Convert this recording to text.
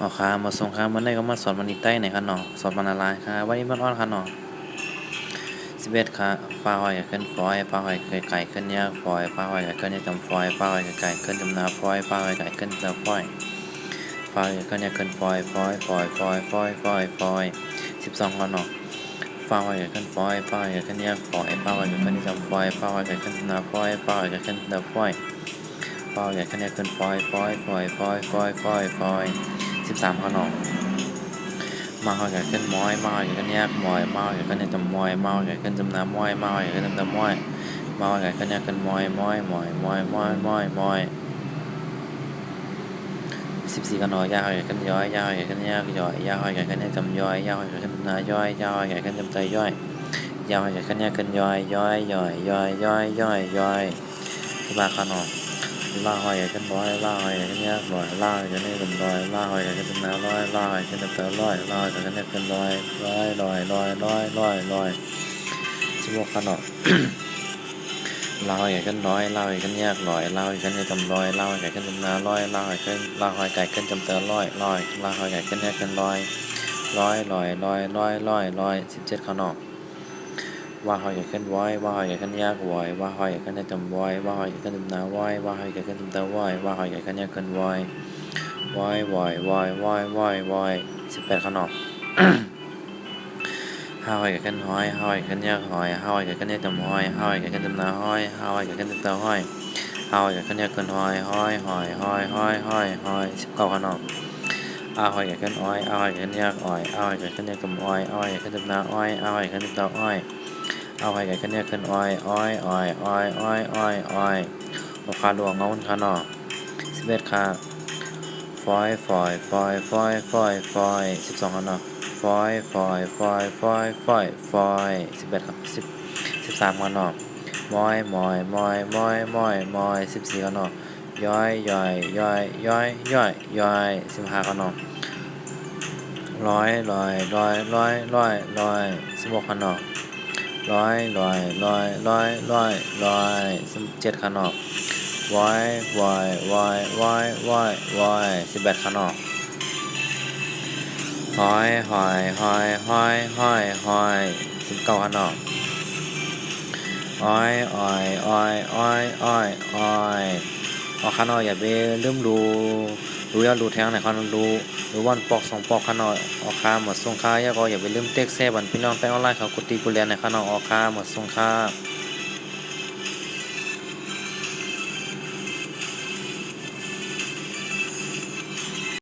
อค่ะมาส่งค่ะมื้อนี้ก็มาสอนวันนี้ใต้ไหนค่ะเนาะสอนบรรณาลายค่ะวันนี้มันอ้อนค่ะเนาะ11ค่ะฟ้าห้อยกับขึ้นฟอยฟ้าห้อยไก่ขึ้นยากฟอยฟ้าห้อยกับขึ้นยากจำฟอยฟ้าห้อยกับไก่ขึ้นจำนาฟอยฟ้าห้อยไก่ขึ้นจำฟอยฟ้าห้อยกับขึ้นยากขึ้นฟอย12ค่ะเนาะฟ้าห้อยกับขึ้นฟอยฟ้าห้อยกับขึ้นยากฟอยฟ้าห้อยกับขึ้นจำฟอยฟ้าห้อยกับขึ้นจำนาฟอยฟ้าห้อยกับขึ้นจำฟอยฟ้าห้อยกับขึ้นยากขึ้นฟอย13ค่ะเนาะมาหอยกับขึ้นม้อยมาหอยกับขึ้นแยกม้อยมาหอยกับขึ้นจำม้อยมาหอยกับขึ้นจำน้ำม้อยมาหอยกับขึ้นจำม้อยมาหอยกับขึ้นแยกขึ้นม้อย14กันหน่อยยาหอยกับขึ้นย้อยยาหอยกับขึ้นแยกย่อยยาหอยกับขึ้นจำย้อยยาหอยกับขึ้นจำนาย่อยยาหอยกับขึ้นจำไตย่อยยาหอยกับขึ้นแยกขึ้นย้อยที่บ้านขนมล่าหอยกับขึ้นร้อยล่าหอยกับขึ้นแยกร้อยล่าหอยกับขึ้นจำร้อยล่าหอยกับขึ้นจำนาร้อยล่าหอยกับขึ้นจำเตยร้อยล่าหอยกับขึ้นแยกขึ้นร้อย16ขนม ลาวใหญ่ขึ้นร้อยลาวใหญ่ขึ้นแยกร้อยลาวใหญ่ขึ้นจำร้อยลาวใหญ่ขึ้นจำนาร้อยลาวใหญ่ขึ้นลาวใหญ่ไก่ขึ้นจำเตอร้อยลาวใหญ่ขึ้นแยกขึ้น17ขนมว่าหอยใหญ่ขึ้นว้อยว่าหอยใหญ่ขึ้นแยกว้อยว่าหอยใหญ่ขึ้นจำว้อยว่าหอยใหญ่ขึ้นจำนาว้อยว่าหอยใหญ่ขึ้นจำเตอว้อยว่าหอยใหญ่ขึ้นแยกขึ้นว้อย18ขนม ห้าหอยกับขึ้นห้อยห้าหอยขึ้นแยกหอยห้าหอยกับขึ้นแยกจำห้อยห้าหอยกับขึ้นจำนาห้อยห้าหอยกับขึ้นจำเตาห้อยห้าหอยกับขึ้นแยกขึ้นห้อย19ขนมอาหอยกับขึ้นอ้อยอาหอยกับขึ้นแยกอ้อยอาหอยกับขึ้นแยกจำอ้อยอาหอยกับขึ้นจำนาอ้อยอาหอยกับขึ้นจำเตาอ้อยอาหอยกับขึ้นแยกขึ้นอ้อยราคาหลวงเงาขนม11ค่ะ12ขนม11ครับ13กันเนาะ14กันเนาะ15กันเนาะ16กันเนาะ17กันเนาะ11กันเนาะ19กันเนาะเอาขนาดอย่าไปลืมรู้ยอดรู้แทงไหนขนาดรู้วันปอก2ปอกขนาดเอาค่าหมดส่งค่าอย่าก็อย่าไปลืมเต็กแซ่บันพี่น้องแป้งออนไลน์เขากดตีกูเรียนในขนาดเอาค่าหมดส่งค่า